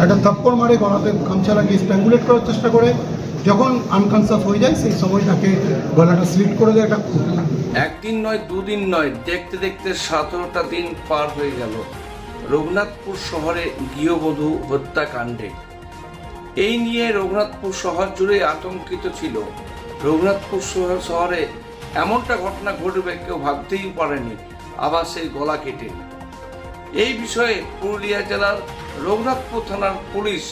একটা থাপ্পড় মারে, গলাতে গামছা লাগিয়ে স্ট্র্যাঙ্গুলেট করার চেষ্টা করে। যখন আনকনসাস হয়ে যায় সেই সময় তাকে গলাটা স্লিট করে দেয়। একটা একদিন নয়, দুদিন নয়, দেখতে দেখতে 17টা দিন পার হয়ে গেল রঘুনাথপুর শহরে গৃহবধূ হত্যাকাণ্ডে। এই নিয়ে রঘুনাথপুর শহর জুড়ে আতঙ্কিত ছিল। রঘুনাথপুর শহরে এমনটা ঘটনা ঘটবে কেউ ভাবতেই পারেনি, আবার সেই গলা কেটে। এই বিষয়ে পুরুলিয়া জেলার রঘুনাথপুর থানার পুলিশ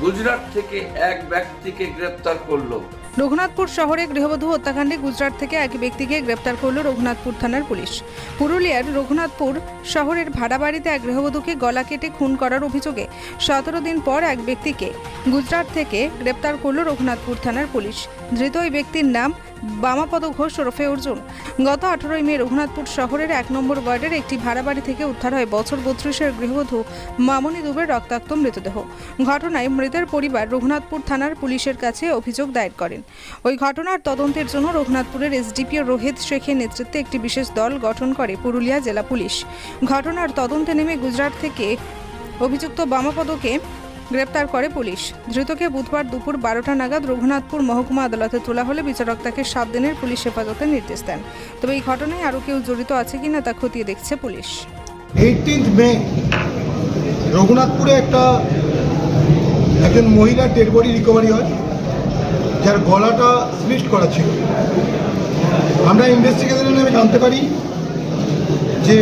গুজরাট থেকে এক ব্যক্তিকে গ্রেপ্তার করলো। রঘুনাথপুর শহরে গৃহবধূ হত্যাকাণ্ডে গুজরাট থেকে এক ব্যক্তিকে গ্রেপ্তার করল রঘুনাথপুর থানার পুলিশ। পুরুলিয়ার রঘুনাথপুর শহরের ভাড়া বাড়িতে এক গৃহবধূকে গলা কেটে খুন করার অভিযোগে 17 দিন পর এক ব্যক্তিকে গুজরাট থেকে গ্রেপ্তার করল রঘুনাথপুর থানার পুলিশ। ধৃত ওই ব্যক্তির নাম বামাপদ ঘোষ ওরফে অর্জুন। গত 18 মে রঘুনাথপুর শহরের 1 নম্বর ওয়ার্ডের একটি ভাড়া বাড়ি থেকে উদ্ধার হয় বছর 32-এর গৃহবধূ মামনি দুবের রক্তাক্ত মৃতদেহ। ঘটনায় মৃতের পরিবার রঘুনাথপুর থানার পুলিশের কাছে অভিযোগ দায়ের করেন। ওই ঘটনার তদন্তের জন্য রঘুনাথপুরের এসডিপিও রোহিত শেখের নেতৃত্বে একটি বিশেষ দল গঠন করে পুরুলিয়া জেলা পুলিশ। ঘটনার তদন্তে নেমে গুজরাট থেকে অভিযুক্ত বামাপদকে গ্রেপ্তার করে পুলিশ। ধৃতকে বুধবার দুপুর 12টা নাগাদ রঘুনাথপুর মহকুমা আদালতে তোলা হলে বিচারক তাকে 7 দিনের পুলিশ হেফাজতের নির্দেশ দেন। তবে এই ঘটনায় আরও কেউ জড়িত আছে কিনা তা খতিয়ে দেখছে পুলিশ। 18 মে রঘুনাথপুরে একজন মহিলার ডেড বডি রিকভারি হয়, যার গলাটা স্লিট করা ছিল। আমরা ইনভেস্টিগেশনে নেমে জানতে পারি যে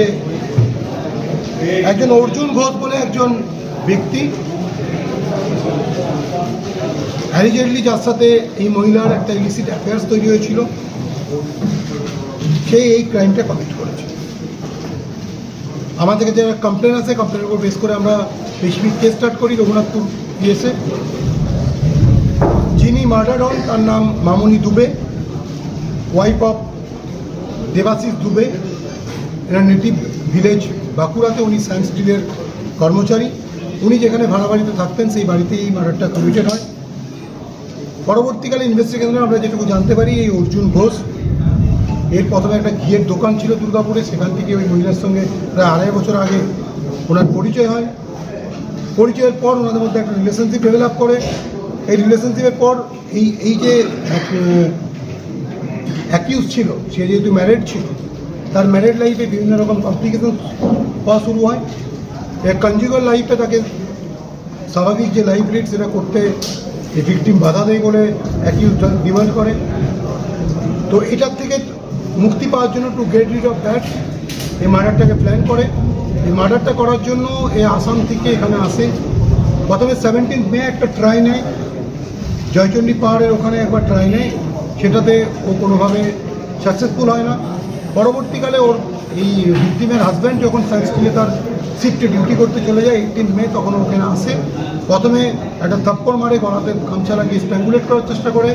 একজন অর্জুন ঘোষ বলে একজন ব্যক্তি অ্যালিজেডলি, যার সাথে এই মহিলার একটা ইলিসিট অ্যাফেয়ার্স তৈরি হয়েছিল, সে এই ক্রাইমটা কমিট করেছে। আমাদের কাছে যারা কমপ্লেন আছে, কমপ্লেনের উপর বেস করে আমরা স্পেসিফিক কেস স্টার্ট করি রঘুনাথপুর পিএসএ। যিনি মার্ডার হন তার নাম মামনি দুবে, ওয়াইফ অফ দেবাশিস দুবে। এনার নেটিভ ভিলেজ বাঁকুড়াতে। উনি সায়েন্স স্টিলের কর্মচারী। উনি যেখানে ভাড়া বাড়িতে থাকতেন সেই বাড়িতেই এই মার্ডারটা কমিটেড হয়। পরবর্তীকালে ইনভেস্টিগেশনে আমরা যেটুকু জানতে পারি, এই অর্জুন ঘোষ এর প্রথমে একটা ঘিয়ের দোকান ছিল দুর্গাপুরে, সেখান থেকে ওই মহিলার সঙ্গে প্রায় 2.5 বছর আগে ওনার পরিচয় হয়। পরিচয়ের পর ওনাদের মধ্যে একটা রিলেশনশিপ ডেভেলপ করে। এই রিলেশনশিপের পর এই যে অ্যাকিউজ ছিল, সে যেহেতু ম্যারিড ছিল, তার ম্যারিড লাইফে বিভিন্ন রকম কমপ্লিকেশন হওয়া শুরু হয়। কনজুগাল লাইফে তাকে স্বাভাবিক যে লাইফ লিড সেটা করতে এই ভিকটিম বাধা দেয় বলে অ্যাকিউজ ডিমান্ড করে। তো এটার থেকে মুক্তি পাওয়ার জন্য, to get rid of that, এই মার্ডারটাকে প্ল্যান করে। এই মার্ডারটা করার জন্য এই আসাম থেকে এখানে আসে। প্রথমে 17 মে একটা ট্রাই নেয়, জয়চণ্ডী পাহাড়ের ওখানে একবার ট্রাই নেয়, সেটাতে ও কোনোভাবে সাকসেসফুল হয় না। পরবর্তীকালে ওর এই ভিকটিমের হাজব্যান্ড যখন সায়েন্স স্কুলে তার শিফটে ডিউটি করতে চলে যায় 18 মে, তখন ওখানে আসে। প্রথমে একটা থাপ্পড় মারে, গলাতে গামছা লাগিয়ে স্ট্র্যাঙ্গুলেট করার চেষ্টা করে।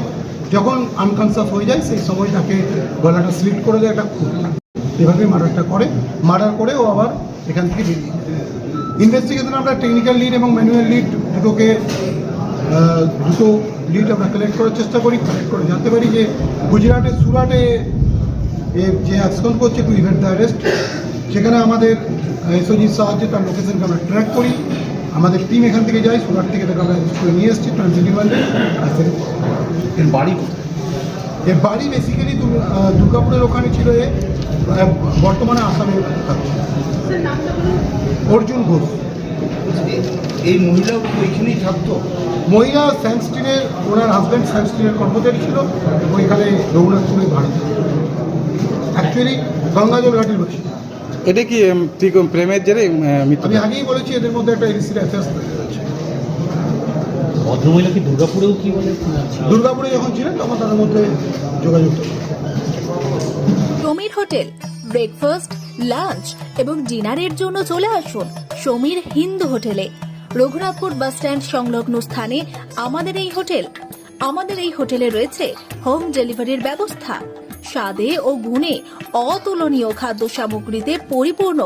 যখন আনকনসাস হয়ে যায় সেই সময় তাকে গলাটা স্লিট করে দেয়। একটা এভাবে মার্ডারটা করে। মার্ডার করে ও আবার এখান থেকে বেরিয়ে যায়। ইনভেস্টিগেশনে আমরা টেকনিক্যাল লিড এবং ম্যানুয়াল লিড দুটো লিড আমরা কালেক্ট করার চেষ্টা করি। কালেক্ট করে জানতে পারি যে গুজরাটের সুরাটে যে অ্যাকশন করছে টু ইভেন্ট দ্য অ্যারেস্ট, সেখানে আমাদের এসওজির সাহায্যে তার লোকেশনকে আমরা ট্র্যাক করি। আমাদের টিম এখান থেকে যায়, সুরাট থেকে তাকে আমরা অ্যারেস্ট করে নিয়ে এসেছি ট্রানজিট রিমান্ডে। এর বাড়ি এর বাড়ি বেসিক্যালি দুর্গাপুরের ওখানে ছিল। বর্তমানে আসামে থাকছে। অর্জুন ঘোষ। এই মহিলাও ওইখানেই থাকতো? মহিলা সায়েন্স স্টিলের, ওনার হাজব্যান্ড সায়েন্স স্টিলের কর্মচারী ছিল, ওইখানে রঘুনাথপুরে ভাড়া। অ্যাকচুয়ালি গঙ্গাজল ঘাটের বসে। এটা কি ঠিক প্রেমের জেরে মৃত্যু? আমি আগেই বলেছি এদের মধ্যে একটা ইলিসিট অ্যাফেয়ার্স তৈরি হয়েছে। ভদ্রমহিলা কি দুর্গাপুরেও কি বলে? দুর্গাপুরে যখন ছিলেন তখন তাদের মধ্যে যোগাযোগ ছিল। সমীর হোটেল ব্রেকফাস্ট, লাঞ্চ এবং ডিনারের জন্য চলে আসুন সমীর হিন্দু হোটেলে। রঘুনাথপুর বাস স্ট্যান্ড সংলগ্ন স্থানে আমাদের এই হোটেলে রয়েছে হোম ডেলিভারির ব্যবস্থা। স্বাদে ও গুণে অতুলনীয় খাদ্য সামগ্রীতে পরিপূর্ণ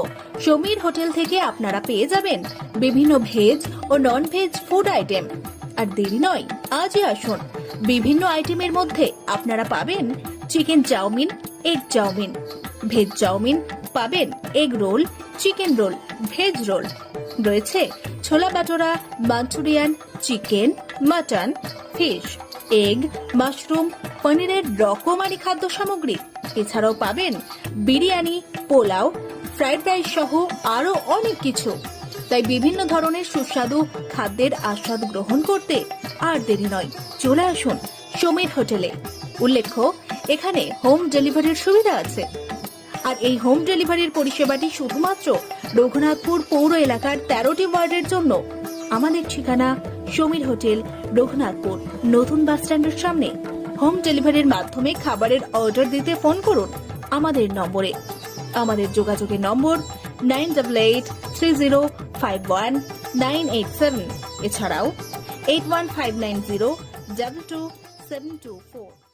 সমীর হোটেল থেকে আপনারা পেয়ে যাবেন বিভিন্ন ভেজ ও নন ভেজ ফুড আইটেম। আর দেরি নয়, আজই আসুন। বিভিন্ন আইটেমের মধ্যে আপনারা পাবেন chicken chowmein, egg chowmein, veg chowmein, পাবেন egg roll, chicken roll, veg roll, রয়েছে chola bhatura, manchurian, chicken, mutton, fish, egg, mushroom, পনিরের রকমারি খাদ্য সামগ্রী। এছাড়াও পাবেন বিরিয়ানি, পোলাও, ফ্রাইড রাইস সহ আরো অনেক কিছু। তাই বিভিন্ন ধরনের সুস্বাদু খাদ্যের আস্বাদ গ্রহণ করতে আর দেরি নয়, চলে আসুন সমীর হোটেলে। উল্লেখ্য, এখানে হোম ডেলিভারির সুবিধা আছে। আর এই হোম ডেলিভারির পরিষেবাটি শুধুমাত্র রঘুনাথপুর পৌর এলাকার 13টি ওয়ার্ডের জন্য। আমাদের ঠিকানা সমীর হোটেল, রঘুনাথপুর নতুন বাস স্ট্যান্ডের সামনে। হোম ডেলিভারির মাধ্যমে খাবারের অর্ডার দিতে ফোন করুন আমাদের নম্বরে। আমাদের যোগাযোগের নম্বর 9883051987, এছাড়াও 81590222724।